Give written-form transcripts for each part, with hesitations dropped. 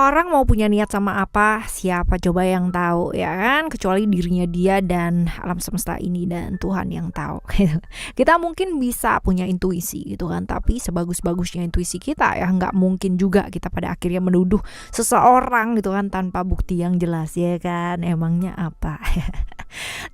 Seseorang mau punya niat sama apa, siapa coba yang tahu ya kan? Kecuali dirinya dia dan alam semesta ini dan Tuhan yang tahu. Gitu. Kita mungkin bisa punya intuisi gitu kan, tapi sebagus-bagusnya intuisi kita ya nggak mungkin juga kita pada akhirnya menuduh seseorang gitu kan tanpa bukti yang jelas ya kan? Emangnya apa?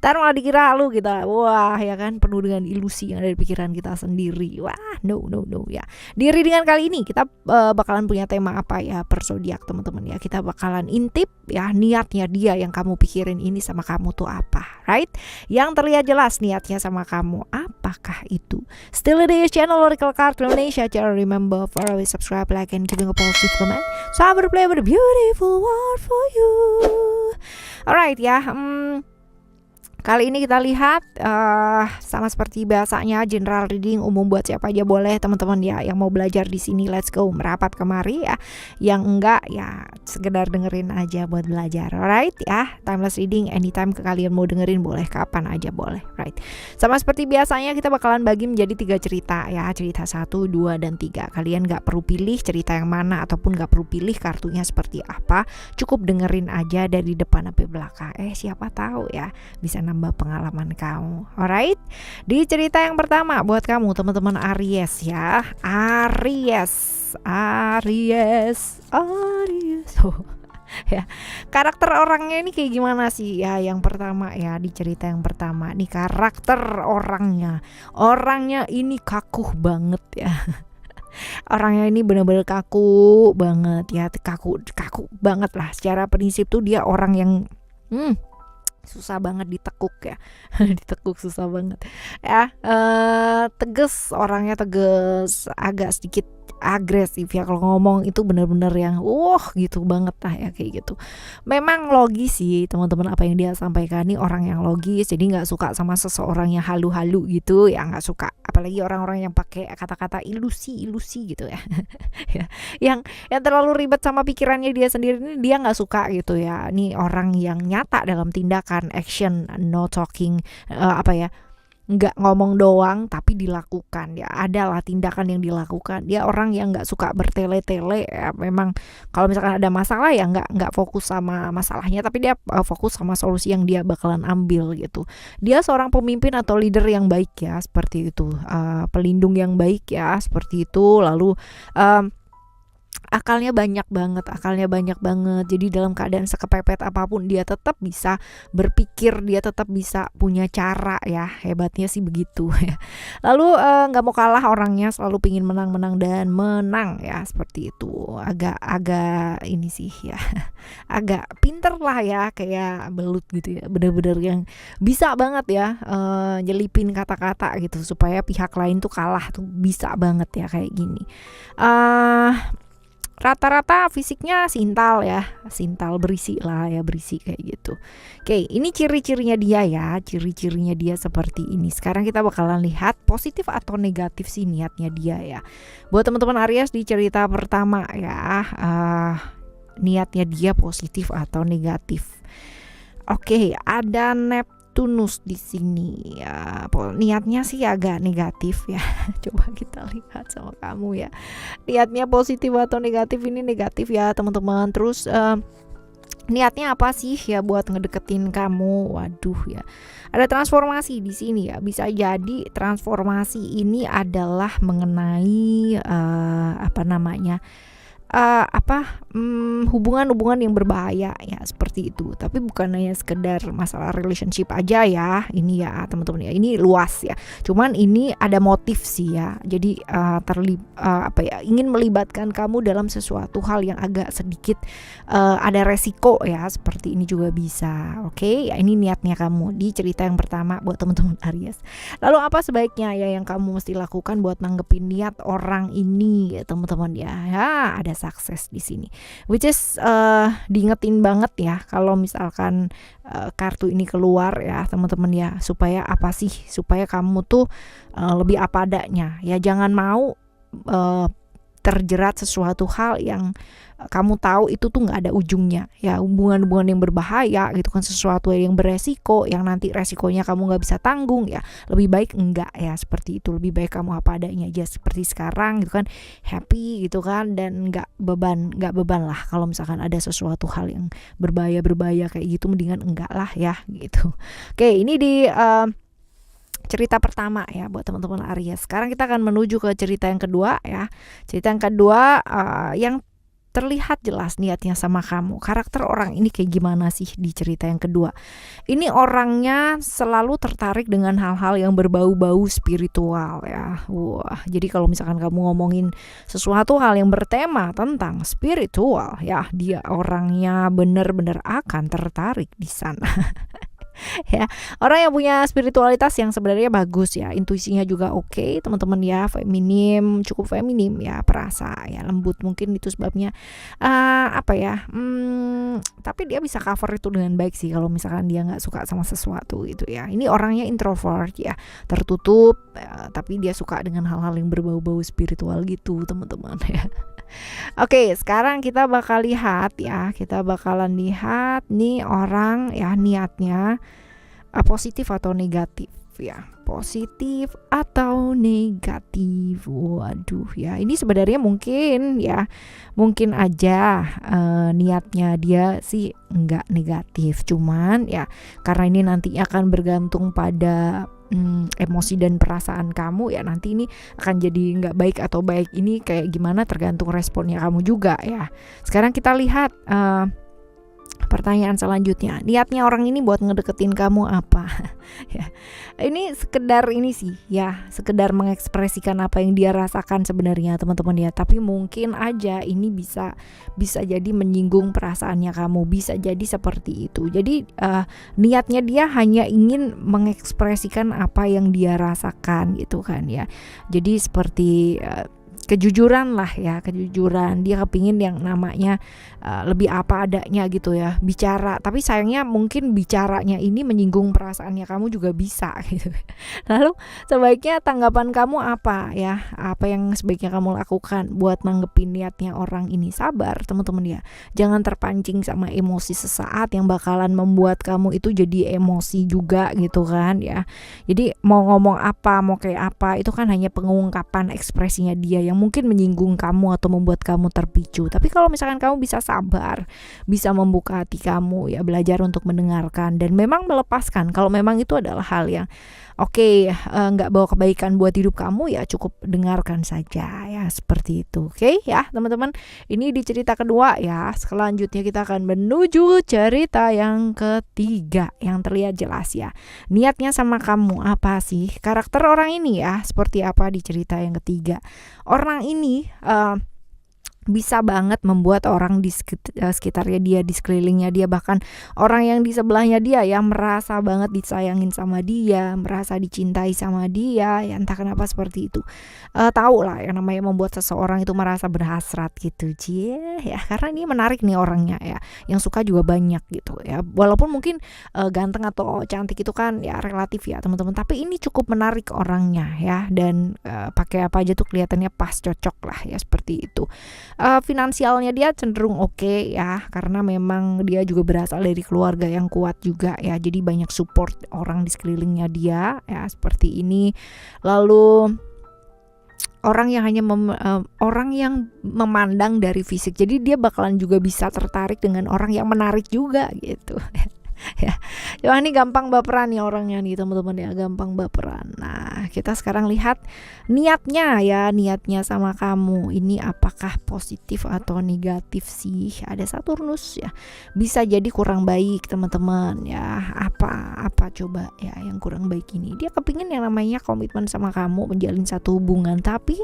Ntar malah dikira lu kita, wah ya kan, penuh dengan ilusi yang ada di pikiran kita sendiri. Wah, no ya. Di readingan kali ini kita bakalan punya tema apa ya per zodiak teman-teman ya. Kita bakalan intip ya niatnya dia yang kamu pikirin ini sama kamu tuh apa, right? Yang terlihat jelas niatnya sama kamu apakah itu? Still di channel Oracle Card Indonesia. Jangan remember for always subscribe, like, and giving a positive comment. So I will play with a beautiful word for you. Alright ya. Kali ini kita lihat sama seperti biasanya general reading umum buat siapa aja boleh teman-teman ya. Yang mau belajar di sini let's go merapat kemari ya. Yang enggak ya sekedar dengerin aja buat belajar. Alright ya. Timeless reading anytime kalian mau dengerin boleh, kapan aja boleh. Right. Sama seperti biasanya kita bakalan bagi menjadi 3 cerita ya. Cerita 1, 2, dan 3. Kalian gak perlu pilih cerita yang mana ataupun gak perlu pilih kartunya seperti apa. Cukup dengerin aja dari depan sampai belakang. Siapa tahu ya bisa nambah pengalaman kamu. Alright. Di cerita yang pertama buat kamu teman-teman Aries ya. Aries. Ya, karakter orangnya ini kayak gimana sih ya? Yang pertama ya, di cerita yang pertama nih karakter orangnya ini kaku banget ya. Orangnya ini benar-benar kaku banget ya, kaku banget lah. Secara prinsip tuh dia orang yang susah banget ditekuk ya. Ditekuk susah banget ya. Tegas, orangnya tegas, agak sedikit agresif ya kalau ngomong itu bener-bener yang gitu banget lah ya kayak gitu. Memang logis sih teman-teman apa yang dia sampaikan, nih orang yang logis, jadi nggak suka sama seseorang yang halu-halu gitu ya, nggak suka apalagi orang-orang yang pakai kata-kata ilusi gitu ya. Ya yang terlalu ribet sama pikirannya dia sendiri ini dia nggak suka gitu ya. Nih orang yang nyata dalam tindakan, action, no talking, nggak ngomong doang tapi dilakukan ya, adalah tindakan yang dilakukan. Dia orang yang nggak suka bertele-tele ya. Memang kalau misalkan ada masalah ya nggak fokus sama masalahnya, tapi dia fokus sama solusi yang dia bakalan ambil gitu. Dia seorang pemimpin atau leader yang baik ya, seperti itu, pelindung yang baik ya, seperti itu. Lalu akalnya banyak banget. Jadi dalam keadaan sekepepet apapun dia tetap bisa berpikir, dia tetap bisa punya cara ya. Hebatnya sih begitu ya. Lalu nggak mau kalah orangnya, selalu pingin menang dan menang ya, seperti itu. Agak ini sih ya. Agak pinter lah ya, kayak belut gitu ya. Bener-bener yang bisa banget ya nyelipin kata-kata gitu supaya pihak lain tuh kalah tuh, bisa banget ya kayak gini. Rata-rata fisiknya sintal berisi kayak gitu. Oke, ini ciri-cirinya dia ya, ciri-cirinya dia seperti ini. Sekarang kita bakalan lihat positif atau negatif sih niatnya dia ya. Buat teman-teman Aries di cerita pertama ya, niatnya dia positif atau negatif. Oke, ada Neptunus di sini ya. Niatnya sih agak negatif ya. Coba kita lihat sama kamu ya. Niatnya positif atau negatif? Ini negatif ya teman-teman. Terus niatnya apa sih ya buat ngedeketin kamu? Waduh ya. Ada transformasi di sini ya. Bisa jadi transformasi ini adalah mengenai hubungan-hubungan yang berbahaya ya, seperti itu. Tapi bukan hanya sekedar masalah relationship aja ya, ini ya teman-teman ya, ini luas ya. Cuman ini ada motif sih ya. Jadi ingin melibatkan kamu dalam sesuatu hal yang agak sedikit ada resiko ya, seperti ini juga bisa. Oke, ya ini niatnya kamu di cerita yang pertama buat teman-teman Aries. Lalu apa sebaiknya ya yang kamu mesti lakukan buat nanggepin niat orang ini ya teman-teman ya. Ada sukses di sini, which is diingetin banget ya kalau misalkan kartu ini keluar ya teman-teman ya, supaya apa sih, supaya kamu tuh lebih apa adanya ya, jangan mau terjerat sesuatu hal yang kamu tahu itu tuh nggak ada ujungnya ya, hubungan-hubungan yang berbahaya gitu kan, sesuatu yang beresiko yang nanti resikonya kamu nggak bisa tanggung ya, lebih baik enggak ya, seperti itu. Lebih baik kamu apa adanya aja seperti sekarang gitu kan, happy gitu kan, dan nggak beban lah kalau misalkan ada sesuatu hal yang berbahaya kayak gitu, mendingan enggak lah ya gitu. Oke, ini di cerita pertama ya buat teman-teman Aries. Sekarang kita akan menuju ke cerita yang kedua ya. Cerita yang kedua yang terlihat jelas niatnya sama kamu. Karakter orang ini kayak gimana sih di cerita yang kedua? Ini orangnya selalu tertarik dengan hal-hal yang berbau-bau spiritual ya. Wah, jadi kalau misalkan kamu ngomongin sesuatu hal yang bertema tentang spiritual ya, dia orangnya bener-bener akan tertarik di sana. Ya, orang yang punya spiritualitas yang sebenarnya bagus ya, intuisinya juga oke, teman-teman ya, feminim, cukup feminim ya, perasa ya, lembut, mungkin itu sebabnya tapi dia bisa cover itu dengan baik sih kalau misalkan dia nggak suka sama sesuatu gitu ya. Ini orangnya introvert ya, tertutup tapi dia suka dengan hal-hal yang berbau-bau spiritual gitu teman-teman ya. Oke, sekarang kita bakal lihat ya, kita bakalan lihat nih orang ya niatnya positif atau negatif ya, positif atau negatif. Waduh ya, ini sebenarnya mungkin aja niatnya dia sih enggak negatif, cuman ya karena ini nanti akan bergantung pada emosi dan perasaan kamu ya, nanti ini akan jadi nggak baik atau baik ini kayak gimana tergantung responnya kamu juga ya. Sekarang kita lihat pertanyaan selanjutnya, niatnya orang ini buat ngedeketin kamu apa? Ya, ini sekedar mengekspresikan apa yang dia rasakan sebenarnya teman-teman ya, tapi mungkin aja ini bisa jadi menyinggung perasaannya kamu, bisa jadi seperti itu. Jadi niatnya dia hanya ingin mengekspresikan apa yang dia rasakan gitu kan ya. Jadi seperti kejujuran lah ya, kejujuran. Dia kepingin yang namanya lebih apa adanya gitu ya, bicara. Tapi sayangnya mungkin bicaranya ini menyinggung perasaannya kamu juga bisa gitu. Lalu sebaiknya tanggapan kamu apa ya? Apa yang sebaiknya kamu lakukan buat nanggepin niatnya orang ini? Sabar teman-teman ya, jangan terpancing sama emosi sesaat yang bakalan membuat kamu itu jadi emosi juga gitu kan ya. Jadi mau ngomong apa, mau kayak apa, itu kan hanya pengungkapan ekspresinya dia yang mungkin menyinggung kamu atau membuat kamu terpicu. Tapi kalau misalkan kamu bisa sabar, bisa membuka hati kamu ya, belajar untuk mendengarkan dan memang melepaskan kalau memang itu adalah hal yang nggak bawa kebaikan buat hidup kamu, ya cukup dengarkan saja ya, seperti itu. Oke ya teman-teman, ini di cerita kedua ya. Selanjutnya kita akan menuju cerita yang ketiga yang terlihat jelas ya, niatnya sama kamu apa sih, karakter orang ini ya seperti apa di cerita yang ketiga. Orang ini bisa banget membuat orang di sekitarnya dia, di sekelilingnya dia, bahkan orang yang di sebelahnya dia yang merasa banget disayangin sama dia, merasa dicintai sama dia ya, entah kenapa seperti itu. Tahu lah yang namanya membuat seseorang itu merasa berhasrat gitu ya, karena ini menarik nih orangnya ya, yang suka juga banyak gitu ya, walaupun mungkin ganteng atau cantik itu kan ya relatif ya teman-teman, tapi ini cukup menarik orangnya ya, dan pakai apa aja tuh kelihatannya pas, cocok lah ya, seperti itu. Finansialnya dia cenderung oke ya, karena memang dia juga berasal dari keluarga yang kuat juga ya, jadi banyak support orang di sekelilingnya dia ya, seperti ini. Lalu orang yang hanya orang yang memandang dari fisik, jadi dia bakalan juga bisa tertarik dengan orang yang menarik juga gitu. Ya, ini gampang baperan nih orangnya nih teman-teman ya, gampang baperan. Nah, kita sekarang lihat niatnya ya, niatnya sama kamu ini apakah positif atau negatif sih? Ada Saturnus ya, bisa jadi kurang baik teman-teman ya. Apa coba ya yang kurang baik ini? Dia kepingin yang namanya komitmen sama kamu, menjalin satu hubungan, tapi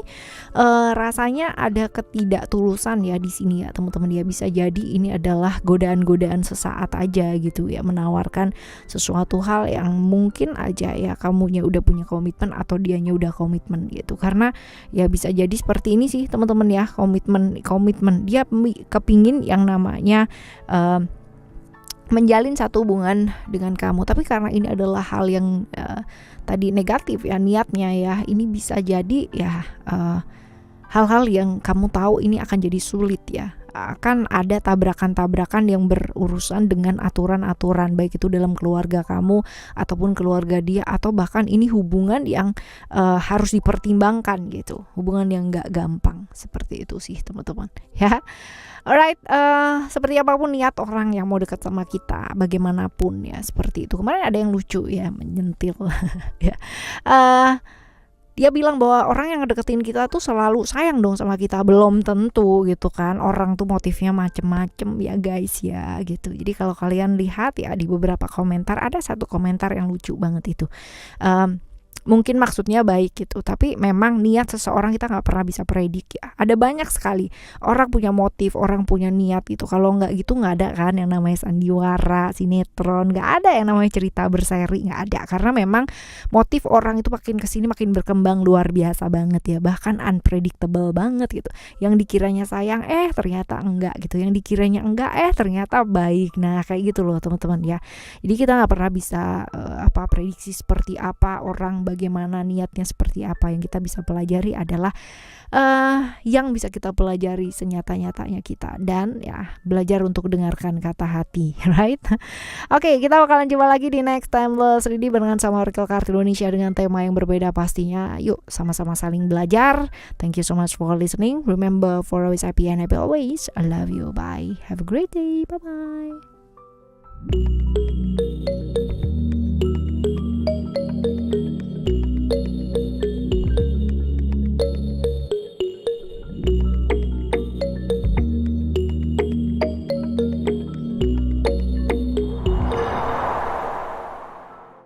rasanya ada ketidaktulusan ya di sini ya teman-teman. Dia bisa jadi ini adalah godaan-godaan sesaat aja gitu ya, menawarkan sesuatu hal yang mungkin aja ya kamunya udah punya komitmen atau dianya udah komitmen gitu. Karena ya bisa jadi seperti ini sih teman-teman ya, komitmen dia kepingin yang namanya menjalin satu hubungan dengan kamu, tapi karena ini adalah hal yang tadi negatif ya niatnya ya, ini bisa jadi ya hal-hal yang kamu tahu ini akan jadi sulit ya. Akan ada tabrakan-tabrakan yang berurusan dengan aturan-aturan, baik itu dalam keluarga kamu ataupun keluarga dia, atau bahkan ini hubungan yang harus dipertimbangkan gitu, hubungan yang gak gampang. Seperti itu sih teman-teman ya. Alright, seperti apapun niat orang yang mau dekat sama kita, bagaimanapun ya, seperti itu. Kemarin ada yang lucu ya, menyentil ya. Dia bilang bahwa orang yang ngedeketin kita tuh selalu sayang dong sama kita. Belum tentu gitu kan, orang tuh motifnya macem-macem ya guys ya gitu. Jadi kalau kalian lihat ya di beberapa komentar, ada satu komentar yang lucu banget itu. Mungkin maksudnya baik gitu, tapi memang niat seseorang kita nggak pernah bisa predik ya. Ada banyak sekali orang punya motif, orang punya niat gitu. Kalau nggak gitu nggak ada kan yang namanya sandiwara, sinetron, nggak ada yang namanya cerita berseri, nggak ada. Karena memang motif orang itu makin kesini makin berkembang luar biasa banget ya, bahkan unpredictable banget gitu. Yang dikiranya sayang ternyata enggak gitu, yang dikiranya enggak ternyata baik. Nah kayak gitu loh teman-teman ya. Jadi kita nggak pernah bisa prediksi seperti apa orang, bagaimana niatnya seperti apa. Yang kita bisa pelajari adalah yang bisa kita pelajari senyata-nyatanya kita, dan ya belajar untuk dengarkan kata hati, right? Oke, kita bakalan jumpa lagi di next Timeless Ready barengan sama Oracle Card Indonesia dengan tema yang berbeda pastinya. Yuk sama-sama saling belajar. Thank you so much for listening. Remember, for always happy and happy always. I love you. Bye. Have a great day. Bye bye.